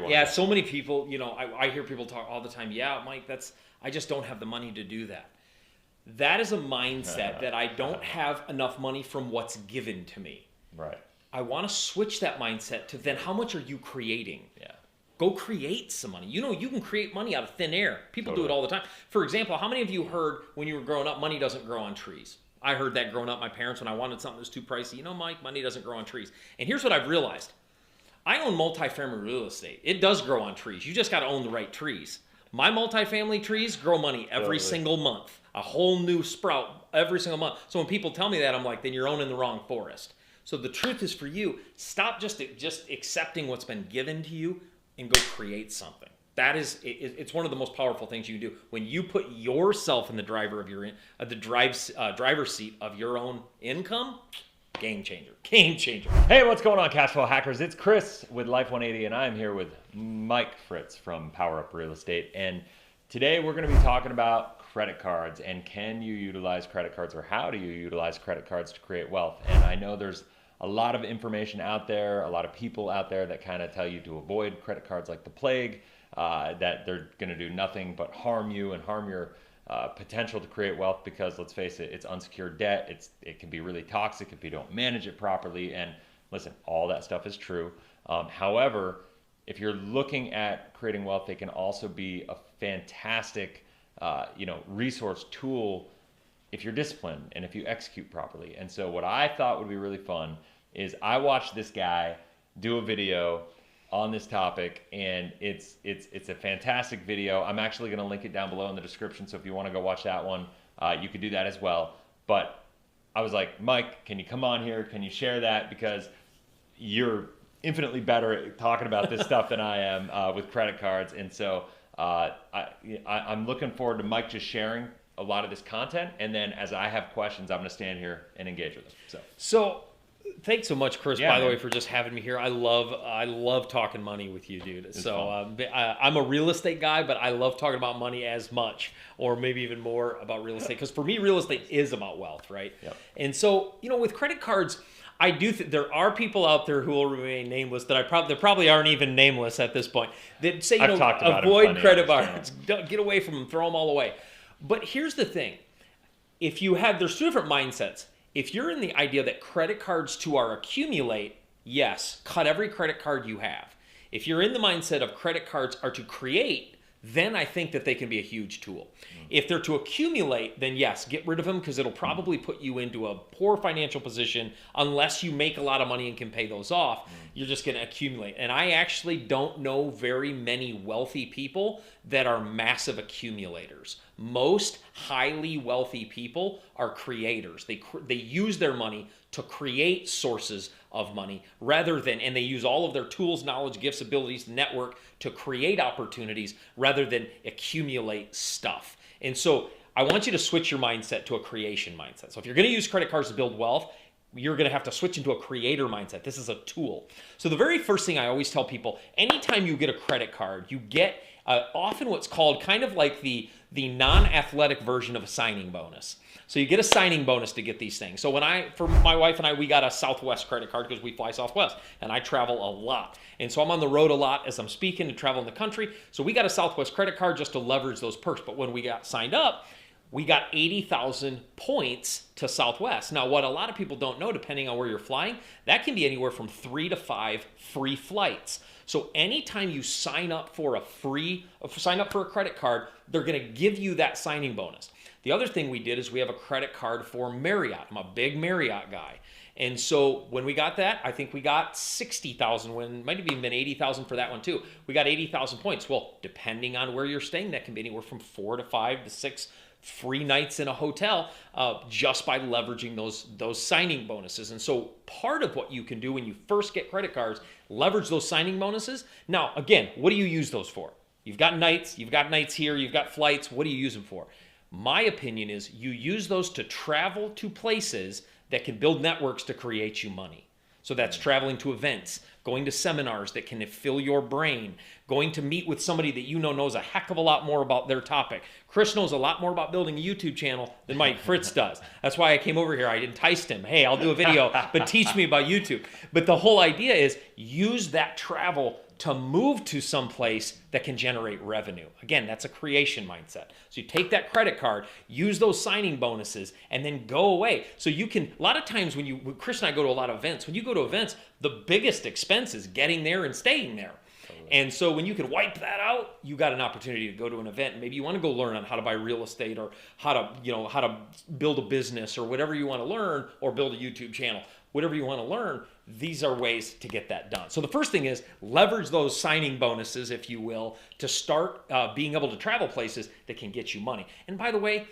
one. Yeah, so many people, I hear people talk all the time, yeah, Mike, I just don't have the money to do that. That is a mindset that I don't have enough money from what's given to me. Right. I want to switch that mindset to then how much are you creating? Yeah. Go create some money. You can create money out of thin air. People do it Totally. all the time. For example, how many of you heard when you were growing up, money doesn't grow on trees? I heard that growing up. My parents, when I wanted something that was too pricey, Mike, money doesn't grow on trees. And here's what I've realized. I own multifamily real estate. It does grow on trees. You just got to own the right trees. My multifamily trees grow money every single month. A whole new sprout every single month. So when people tell me that, I'm like, then you're owning the wrong forest. So the truth is for you, stop just accepting what's been given to you and go create something. That is, it's one of the most powerful things you can do. When you put yourself in the driver's seat of your own income, game changer. Game changer. Hey, what's going on, Cashflow Hackers? It's Chris with Life 180, and I'm here with Mike Fritz from Power Up Real Estate. And today we're going to be talking about credit cards and can you utilize credit cards, or how do you utilize credit cards to create wealth? And I know there's a lot of information out there, a lot of people out there that kind of tell you to avoid credit cards like the plague, that they're going to do nothing but harm you and harm your potential to create wealth, because let's face it, it's unsecured debt. It can be really toxic if you don't manage it properly. And listen, all that stuff is true. However, if you're looking at creating wealth, they can also be a fantastic resource tool if you're disciplined and if you execute properly. And so what I thought would be really fun is I watched this guy do a video on this topic, and it's a fantastic video. I'm actually going to link it down below in the description, so if you want to go watch that one, you could do that as well. But I was like, Mike, can you come on here? Can you share that? Because you're infinitely better at talking about this stuff than I am with credit cards. And so I'm looking forward to Mike just sharing a lot of this content, and then as I have questions, I'm going to stand here and engage with them. So thanks so much, Chris, by the man. way, for just having me here. I love talking money with you, dude. I'm a real estate guy, but I love talking about money as much, or maybe even more about real estate, because for me, real estate is about wealth, right? Yep. And so, with credit cards, I do there are people out there who will remain nameless that they probably aren't even nameless at this point, that say, avoid credit cards, get away from them, throw them all away. But here's the thing. There's two different mindsets. If you're in the idea that credit cards accumulate, yes, cut every credit card you have. If you're in the mindset of credit cards are to create, then I think that they can be a huge tool. If they're to accumulate, then yes, get rid of them, because it'll probably put you into a poor financial position unless you make a lot of money and can pay those off. You're just going to accumulate. And I actually don't know very many wealthy people that are massive accumulators. Most highly wealthy people are creators. They use their money to create sources of money and they use all of their tools, knowledge, gifts, abilities, network to create opportunities rather than accumulate stuff. And so I want you to switch your mindset to a creation mindset. So if you're going to use credit cards to build wealth, you're going to have to switch into a creator mindset. This is a tool. So the very first thing I always tell people, anytime you get a credit card, you get often what's called kind of like the non-athletic version of a signing bonus. So you get a signing bonus to get these things. So for my wife and I, we got a Southwest credit card because we fly Southwest, and I travel a lot. And so I'm on the road a lot as I'm speaking and traveling the country. So we got a Southwest credit card just to leverage those perks. But when we got signed up, we got 80,000 points to Southwest. Now, what a lot of people don't know, depending on where you're flying, that can be anywhere from 3 to 5 free flights. So anytime you sign up for a credit card, they're going to give you that signing bonus. The other thing we did is we have a credit card for Marriott. I'm a big Marriott guy. And so when we got that, I think we got 60,000, when might have even been 80,000 for that one too. We got 80,000 points. Well, depending on where you're staying, that can be anywhere from 4 to 5 to 6 free nights in a hotel just by leveraging those signing bonuses. And so part of what you can do when you first get credit cards, leverage those signing bonuses. Now, again, what do you use those for? You've got nights here, you've got flights. What do you use them for? My opinion is you use those to travel to places that can build networks to create you money. So that's traveling to events, going to seminars that can fill your brain, going to meet with somebody that knows a heck of a lot more about their topic. Chris knows a lot more about building a YouTube channel than Mike Fritz does. That's why I came over here. I enticed him. Hey, I'll do a video, but teach me about YouTube. But the whole idea is use that travel to move to some place that can generate revenue. Again, that's a creation mindset. So you take that credit card, use those signing bonuses, and then go away. So you can, a lot of times when Chris and I go to a lot of events, when you go to events, the biggest expense is getting there and staying there. And so when you can wipe that out, you got an opportunity to go to an event. Maybe you want to go learn on how to buy real estate or how to build a business or whatever you want to learn, or build a YouTube channel. Whatever you want to learn, these are ways to get that done. So the first thing is leverage those signing bonuses, if you will, to start being able to travel places that can get you money. And by the way,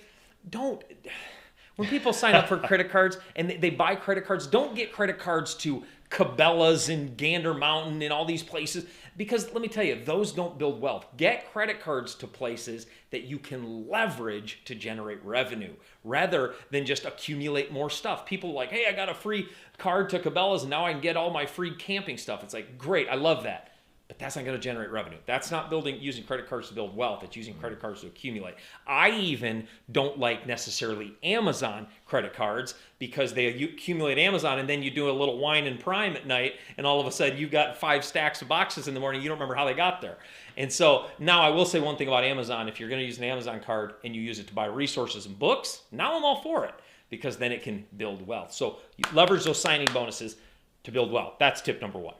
when people sign up for credit cards and they buy credit cards, don't get credit cards to Cabela's and Gander Mountain and all these places, because let me tell you, those don't build wealth. Get credit cards to places that you can leverage to generate revenue rather than just accumulate more stuff. People are like, hey, I got a free card to Cabela's and now I can get all my free camping stuff. It's like, great, I love that. But that's not going to generate revenue. That's not using credit cards to build wealth. It's using credit cards to accumulate. I even don't like necessarily Amazon credit cards, because they accumulate Amazon, and then you do a little wine and prime at night, and all of a sudden you've got 5 stacks of boxes in the morning. You don't remember how they got there. And so now I will say one thing about Amazon. If you're going to use an Amazon card and you use it to buy resources and books, now I'm all for it, because then it can build wealth. So you leverage those signing bonuses to build wealth. That's tip number 1.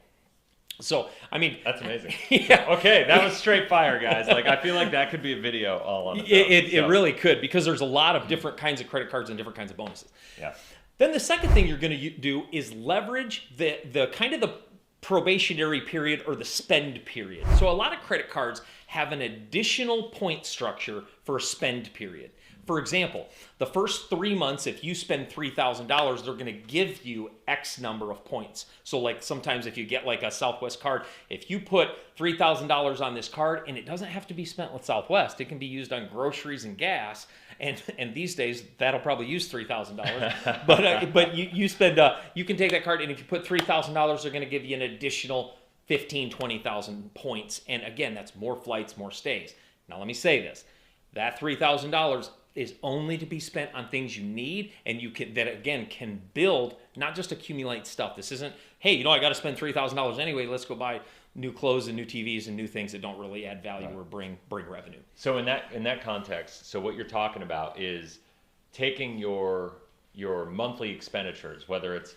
So, I mean, that's amazing. Yeah. Okay, that was straight fire, guys. Like, I feel like that could be a video all on its own. It really could, because there's a lot of different kinds of credit cards and different kinds of bonuses. Yeah. Then the second thing you're going to do is leverage the kind of the probationary period or the spend period. So a lot of credit cards have an additional point structure for a spend period. For example, the first 3 months, if you spend $3,000, they're going to give you X number of points. So like sometimes if you get like a Southwest card, if you put $3,000 on this card, and it doesn't have to be spent with Southwest, it can be used on groceries and gas. And these days that'll probably use $3,000. But you spend you can take that card, and if you put $3,000, they're going to give you an additional 15, 20,000 points. And again, that's more flights, more stays. Now let me say this: that $3,000 is only to be spent on things you need, and can build, not just accumulate stuff. This isn't, hey, I got to spend $3,000 anyway, let's go buy new clothes and new TVs and new things that don't really add value or bring revenue. So in that context, so what you're talking about is taking your monthly expenditures, whether it's,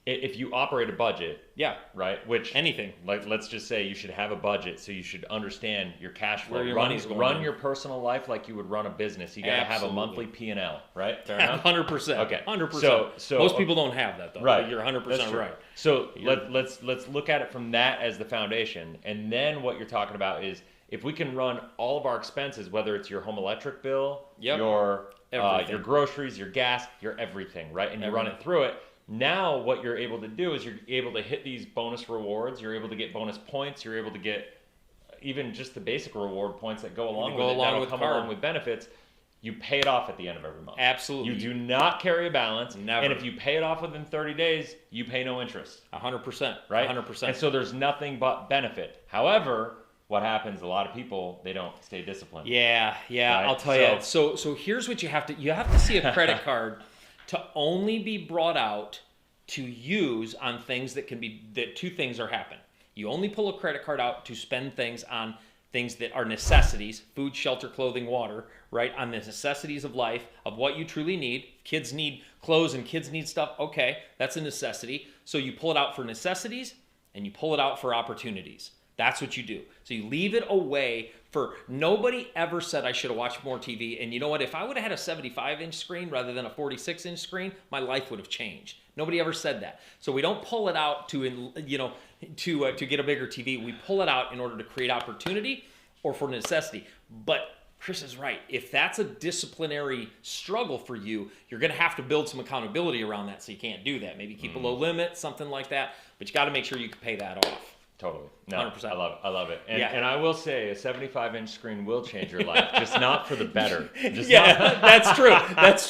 if you operate a budget, yeah, right, which anything, like let's just say you should have a budget, so you should understand your cash flow. Where your money's going. Run your personal life like you would run a business. You got to have a monthly P&L, right? Fair enough? 100%. Okay, 100%. So most people don't have that though. Right, you're 100% right. So let's look at it from that as the foundation, and then what you're talking about is if we can run all of our expenses, whether it's your home electric bill, your groceries, your gas, your everything, right, and you run it through it. Now what you're able to do is you're able to hit these bonus rewards. You're able to get bonus points. You're able to get even just the basic reward points that go along with benefits. You pay it off at the end of every month. Absolutely. You do not carry a balance. Never. And if you pay it off within 30 days, you pay no interest. 100%. Right? 100%. And so there's nothing but benefit. However, what happens, a lot of people, they don't stay disciplined. Yeah, right? I'll tell you. So here's what you have to see a credit card to only be brought out to use on things that two things are happening. You only pull a credit card out to spend things on things that are necessities: food, shelter, clothing, water, right? On the necessities of life, of what you truly need. Kids need clothes and kids need stuff. Okay, that's a necessity. So you pull it out for necessities and you pull it out for opportunities. That's what you do. So you leave it away for, nobody ever said I should have watched more TV. And you know what? If I would have had a 75-inch screen rather than a 46-inch screen, my life would have changed. Nobody ever said that. So we don't pull it out to get a bigger TV. We pull it out in order to create opportunity or for necessity. But Chris is right. If that's a disciplinary struggle for you, you're going to have to build some accountability around that, so you can't do that. Maybe keep a low limit, something like that. But you got to make sure you can pay that off. Totally. No, 100%. I love it. And I will say a 75-inch screen will change your life, just not for the better. That's true. That's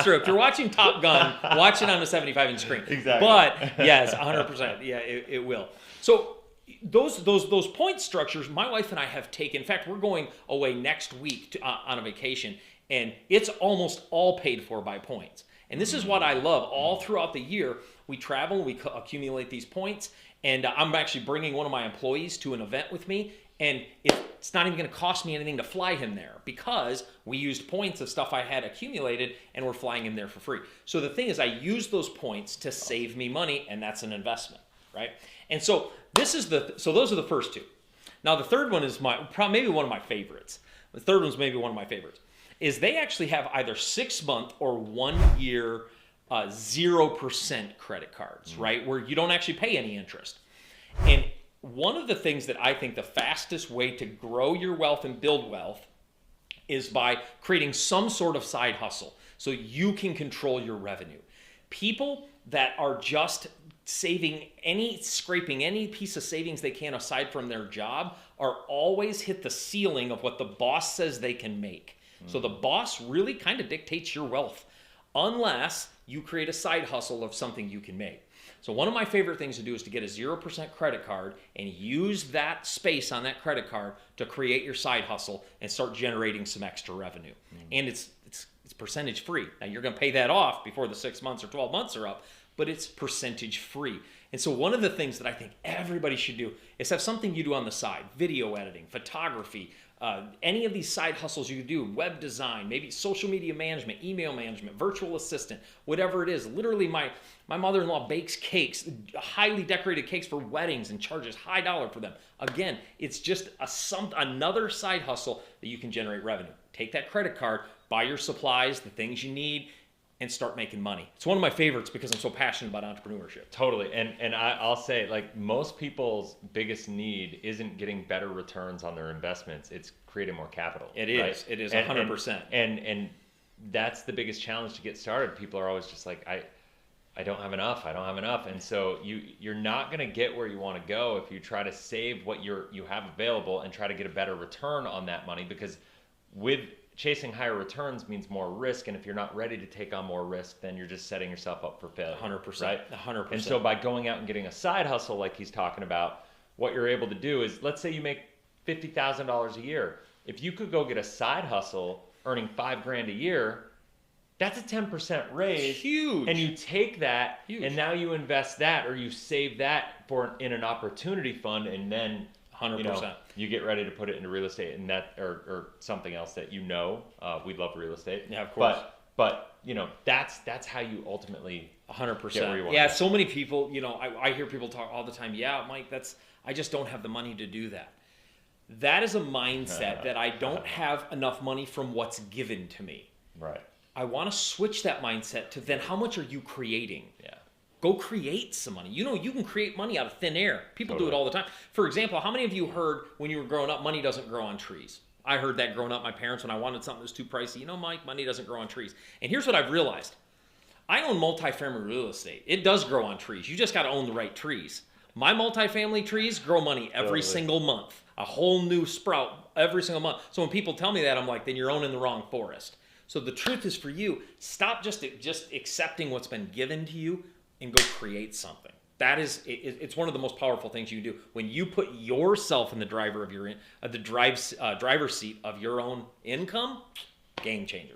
true. If you're watching Top Gun, watch it on a 75-inch screen. Exactly. But yes, 100%. Yeah, it will. So those point structures, my wife and I have taken. In fact, we're going away next week on a vacation, and it's almost all paid for by points. And this is what I love. All throughout the year, we travel, we accumulate these points, And I'm actually bringing one of my employees to an event with me, and it's not even going to cost me anything to fly him there because we used points of stuff I had accumulated and we're flying him there for free. So the thing is, I use those points to save me money, and that's an investment, right? And so those are the first two. Now the third one is maybe one of my favorites. The third one's maybe one of my favorites. Is they actually have either 6 month or 1 year 0% credit cards, right? Where you don't actually pay any interest. And one of the things that I think the fastest way to grow your wealth and build wealth is by creating some sort of side hustle so you can control your revenue. People that are just scraping any piece of savings they can aside from their job are always hit the ceiling of what the boss says they can make. So the boss really kind of dictates your wealth unless you create a side hustle of something you can make. So one of my favorite things to do is to get a 0% credit card and use that space on that credit card to create your side hustle and start generating some extra revenue. And it's percentage free. Now you're going to pay that off before the 6 months or 12 months are up, but it's percentage free. And so one of the things that I think everybody should do is have something you do on the side: video editing, photography, any of these side hustles you do, web design, maybe social media management, email management, virtual assistant, whatever it is. Literally, my mother-in-law bakes cakes, highly decorated cakes for weddings, and charges high dollar for them. Again, it's just another side hustle that you can generate revenue. Take that credit card, buy your supplies, the things you need, and start making money. It's one of my favorites because I'm so passionate about entrepreneurship. Totally. And I'll say, like, most people's biggest need isn't getting better returns on their investments. It's creating more capital. It is. Right? It is 100%. And that's the biggest challenge to get started. People are always just like, I don't have enough. I don't have enough. And so you're not going to get where you want to go if you try to save what you have available and try to get a better return on that money, because with chasing higher returns means more risk, and if you're not ready to take on more risk, then you're just setting yourself up for failure. 100%. Right? 100%. And so by going out and getting a side hustle like he's talking about, what you're able to do is, let's say you make $50,000 a year. If you could go get a side hustle earning $5,000 a year, that's a 10% raise. Huge. And you take that, and now you invest that, or you save that in an opportunity fund, and then 100%. You get ready to put it into real estate, and that or something else that we love real estate. Yeah, of course. But that's how you ultimately 100%. get where you want. Yeah, so many people, I hear people talk all the time. Yeah, Mike, I just don't have the money to do that. That is a mindset that I don't have enough money from what's given to me. Right. I want to switch that mindset to then how much are you creating? Yeah. Go create some money. You can create money out of thin air. People do it all the time. For example, how many of you heard when you were growing up, money doesn't grow on trees? I heard that growing up. My parents, when I wanted something that was too pricey, Mike, money doesn't grow on trees. And here's what I've realized. I own multifamily real estate. It does grow on trees. You just got to own the right trees. My multifamily trees grow money every single month. A whole new sprout every single month. So when people tell me that, I'm like, then you're owning the wrong forest. So the truth is, for you, stop just accepting what's been given to you and go create something. It's one of the most powerful things you can do. When you put yourself in the driver's seat of your own income, game changer.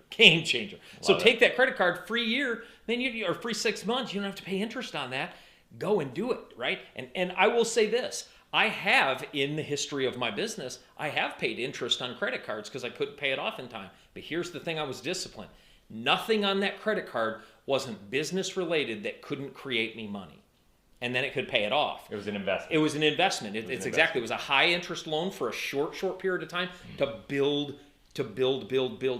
So take that credit card, free year, then or free 6 months. You don't have to pay interest on that. Go and do it, right? And I will say this. I have, in the history of my business, I have paid interest on credit cards because I couldn't pay it off in time. But here's the thing, I was disciplined. Nothing on that credit card wasn't business related that couldn't create me money. And then it could pay it off. It was an investment. It was an investment. It was a high interest loan for a short period of time to build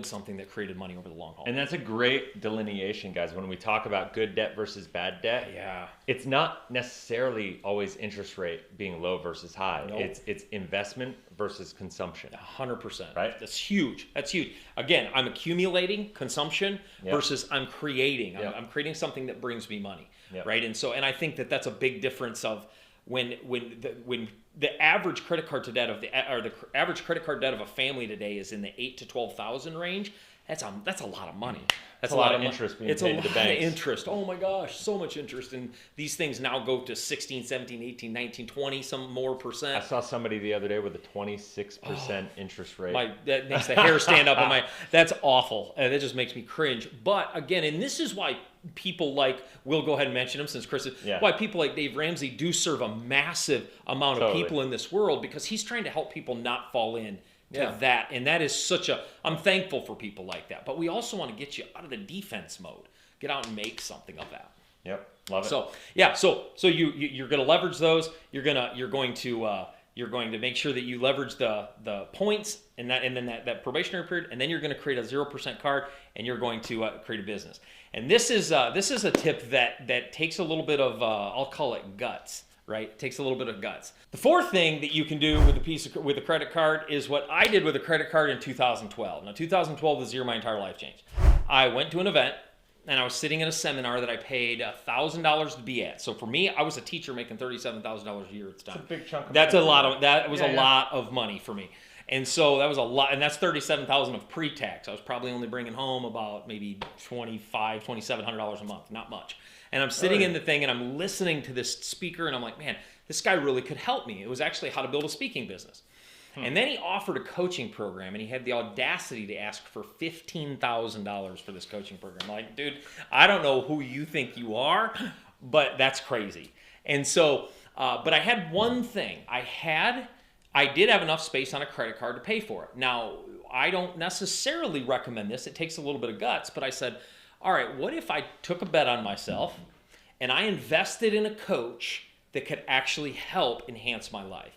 something that created money over the long haul. And that's a great delineation, guys. When we talk about good debt versus bad debt, it's not necessarily always interest rate being low versus high. Nope. It's investment versus consumption. 100%. Right? That's huge. Again, I'm accumulating consumption versus I'm creating. I'm creating something that brings me money. Yep. Right? And I think that's a big difference of when the average credit card debt of the average credit card debt of a family today is in the $8,000 to $12,000 range, that's a lot of money. That's a lot of interest being paid to the banks. It's a lot of interest. Oh my gosh, so much interest. And these things now go to 16, 17, 18, 19, 20, some more percent. I saw somebody the other day with a 26% interest rate. That makes the hair stand up on my, that's awful. And that just makes me cringe. But again, and this is why people like, we'll go ahead and mention him since Chris is, why people like Dave Ramsey do serve a massive amount of people in this world, because he's trying to help people not fall in to that. And that is I'm thankful for people like that. But we also want to get you out of the defense mode. Get out and make something of that. Yep, love it. So you're going to leverage those. You're going to make sure that you leverage the points and then that probationary period, and then you're going to create a 0% card, and you're going to create a business. And this is a tip that takes a little bit of I'll call it guts. Right? It takes a little bit of guts. The fourth thing that you can do with a credit card is what I did with a credit card in 2012. Now, 2012 was the year my entire life changed. I went to an event, and I was sitting at a seminar that I paid $1,000 to be at. So for me, I was a teacher making $37,000 a year at the time. That's a big chunk of money. That was a lot of money for me. And so that was a lot, and that's $37,000 of pre-tax. I was probably only bringing home about maybe $2,700 a month, not much. And I'm sitting in the thing, and I'm listening to this speaker, and I'm like, man, this guy really could help me. It was actually how to build a speaking business. And then he offered a coaching program, and he had the audacity to ask for $15,000 for this coaching program. I'm like, dude, I don't know who you think you are, but that's crazy. And so, but I had one thing. I did have enough space on a credit card to pay for it. Now, I don't necessarily recommend this. It takes a little bit of guts, but I said, all right, what if I took a bet on myself and I invested in a coach that could actually help enhance my life?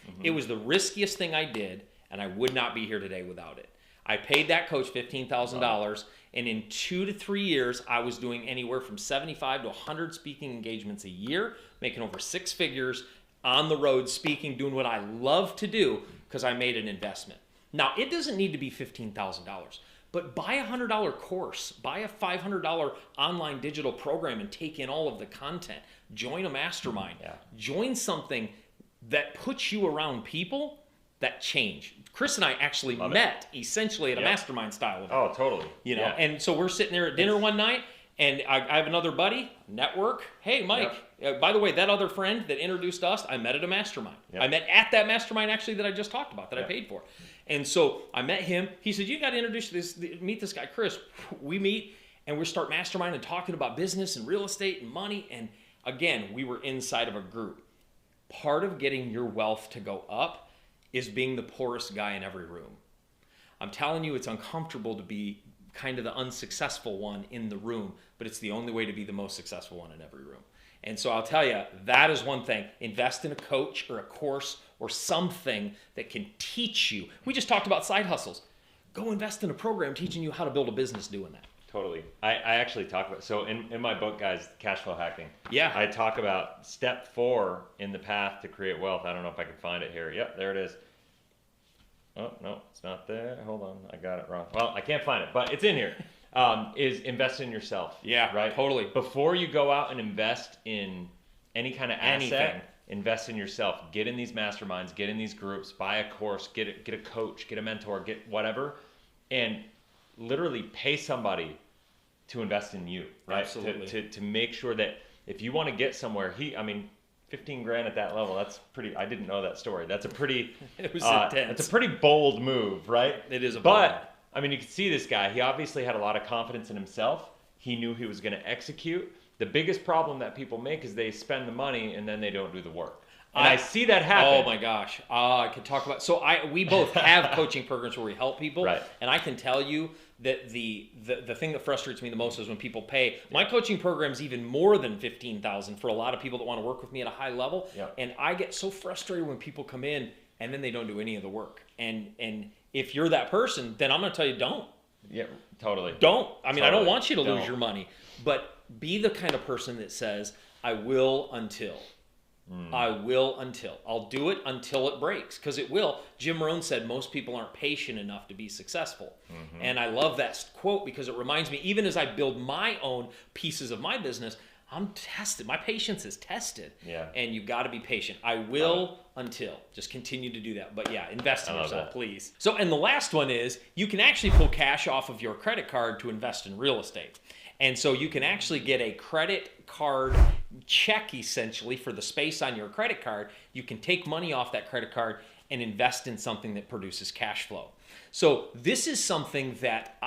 Mm-hmm. It was the riskiest thing I did, and I would not be here today without it. I paid that coach $15,000, and in 2 to 3 years, I was doing anywhere from 75 to 100 speaking engagements a year, making over 6 figures, on the road speaking, doing what I love to do because I made an investment. Now, it doesn't need to be $15,000. But buy a $100 course, buy a $500 online digital program and take in all of the content. Join a mastermind. Join something that puts you around people that change. Chris and I actually met essentially at a mastermind style event. Oh, totally. And so we're sitting there at dinner one night, and I have another buddy, network. Hey, Mike, by the way, that other friend that introduced us, I met at a mastermind. I met at that mastermind actually that I just talked about, that I paid for. And so I met him. He said, you got to meet this guy, Chris. We meet, and we start masterminding and talking about business and real estate and money. And again, we were inside of a group. Part of getting your wealth to go up is being the poorest guy in every room. I'm telling you, it's uncomfortable to be kind of the unsuccessful one in the room, but it's the only way to be the most successful one in every room. And so I'll tell you, that is one thing. Invest in a coach or a course or something that can teach you. We just talked about side hustles. Go invest in a program teaching you how to build a business doing that. Totally. I actually talk about, so in my book, guys, Cash Flow Hacking, I talk about step 4 in the path to create wealth. I don't know if I can find it here. Yep, there it is. Oh, no, it's not there. Hold on, I got it wrong. Well, I can't find it, but it's in here. Is invest in yourself. Yeah, right? Totally. Before you go out and invest in any kind of asset, invest in yourself. Get in these masterminds, get in these groups, buy a course, get a coach, get a mentor, get whatever, and literally pay somebody to invest in you, right? Absolutely. To make sure that if you want to get somewhere, 15 grand at that level, that's pretty, I didn't know that story. That's a pretty, it was intense. That's a pretty bold move, right? It is a bold move. But, you can see this guy, he obviously had a lot of confidence in himself. He knew he was going to execute. The biggest problem that people make is they spend the money and then they don't do the work. And I see that happen. Oh my gosh. I could talk about, so we both have coaching programs where we help people. Right. And I can tell you that the thing that frustrates me the most is when people pay. My coaching program is even more than $15,000 for a lot of people that want to work with me at a high level. And I get so frustrated when people come in and then they don't do any of the work. And if you're that person, then I'm going to tell you, don't. Yeah, totally. Don't. I don't want you to lose your money. But be the kind of person that says, I will until. I will until. I'll do it until it breaks, because it will. Jim Rohn said most people aren't patient enough to be successful. And I love that quote because it reminds me, even as I build my own pieces of my business, I'm tested. My patience is tested. Yeah. And you got to be patient. I will until. Just continue to do that. But yeah, invest in yourself, please. So, and the last one is you can actually pull cash off of your credit card to invest in real estate. And so you can actually get a credit card check essentially for the space on your credit card. You can take money off that credit card and invest in something that produces cash flow. So this is something that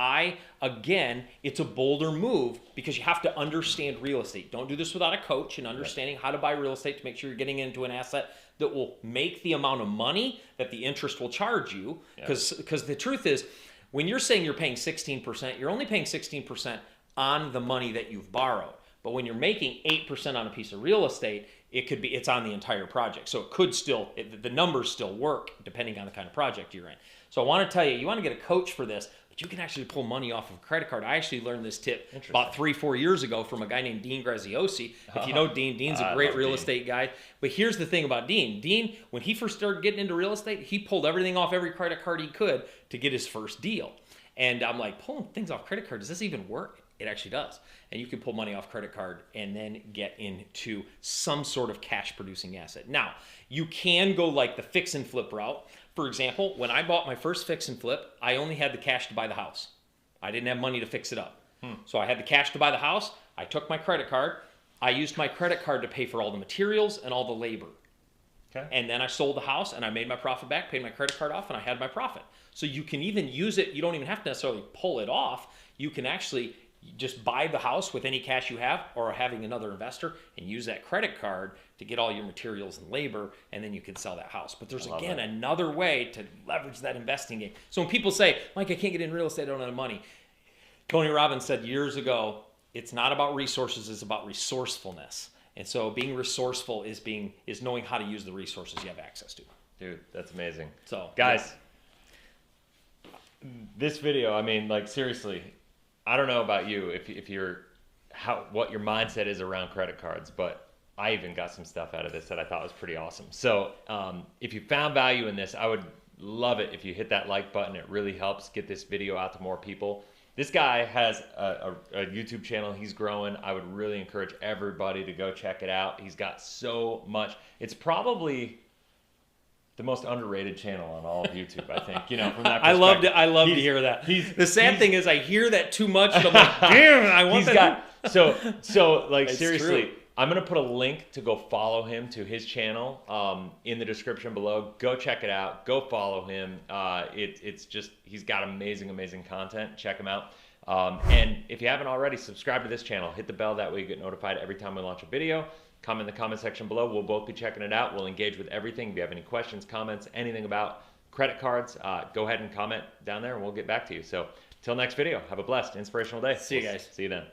again, it's a bolder move because you have to understand real estate. Don't do this without a coach and understanding how to buy real estate to make sure you're getting into an asset that will make the amount of money that the interest will charge you. Because the truth is, when you're saying you're paying 16%, you're only paying 16% on the money that you've borrowed. But when you're making 8% on a piece of real estate, it's on the entire project. So it could still, the numbers still work depending on the kind of project you're in. So I want to tell you, you want to get a coach for this, but you can actually pull money off of a credit card. I actually learned this tip about 3-4 years ago from a guy named Dean Graziosi. If you know Dean, Dean's a great real estate guy. But here's the thing about Dean. Dean, when he first started getting into real estate, he pulled everything off every credit card he could to get his first deal. And I'm like, pulling things off credit card, does this even work? It actually does. And you can pull money off credit card and then get into some sort of cash producing asset. Now, you can go like the fix and flip route. For example, when I bought my first fix and flip, I only had the cash to buy the house. I didn't have money to fix it up. So I had the cash to buy the house. I took my credit card. I used my credit card to pay for all the materials and all the labor. Okay. And then I sold the house and I made my profit back, paid my credit card off, and I had my profit. So you can even use it. You don't even have to necessarily pull it off. You can actually just buy the house with any cash you have or having another investor and use that credit card to get all your materials and labor, and then you can sell that house. But there's, again, another way to leverage that investing game. So when people say, Mike, I can't get in real estate, I don't have money. Tony Robbins said years ago, it's not about resources, it's about resourcefulness. And so being resourceful is knowing how to use the resources you have access to. Dude, that's amazing. So, guys, this video, I mean, like, seriously, I don't know about you if you're what your mindset is around credit cards, but I even got some stuff out of this that I thought was pretty awesome. So if you found value in this, I would love it if you hit that like button. It really helps get this video out to more people. This guy has a YouTube channel. He's growing. I would really encourage everybody to go check it out. He's got so much. It's probably the most underrated channel on all of YouTube, I think, from that perspective. I love to hear that. The sad thing is I hear that too much, and I'm like, damn, I want that. So like, seriously, true. I'm going to put a link to go follow him to his channel in the description below. Go check it out. Go follow him. It's just, he's got amazing content. Check him out. And if you haven't already, subscribe to this channel. Hit the bell. That way you get notified every time we launch a video. Comment in the comment section below. We'll both be checking it out. We'll engage with everything. If you have any questions, comments, anything about credit cards, go ahead and comment down there and we'll get back to you. So till next video, have a blessed, inspirational day. See you guys. See you then.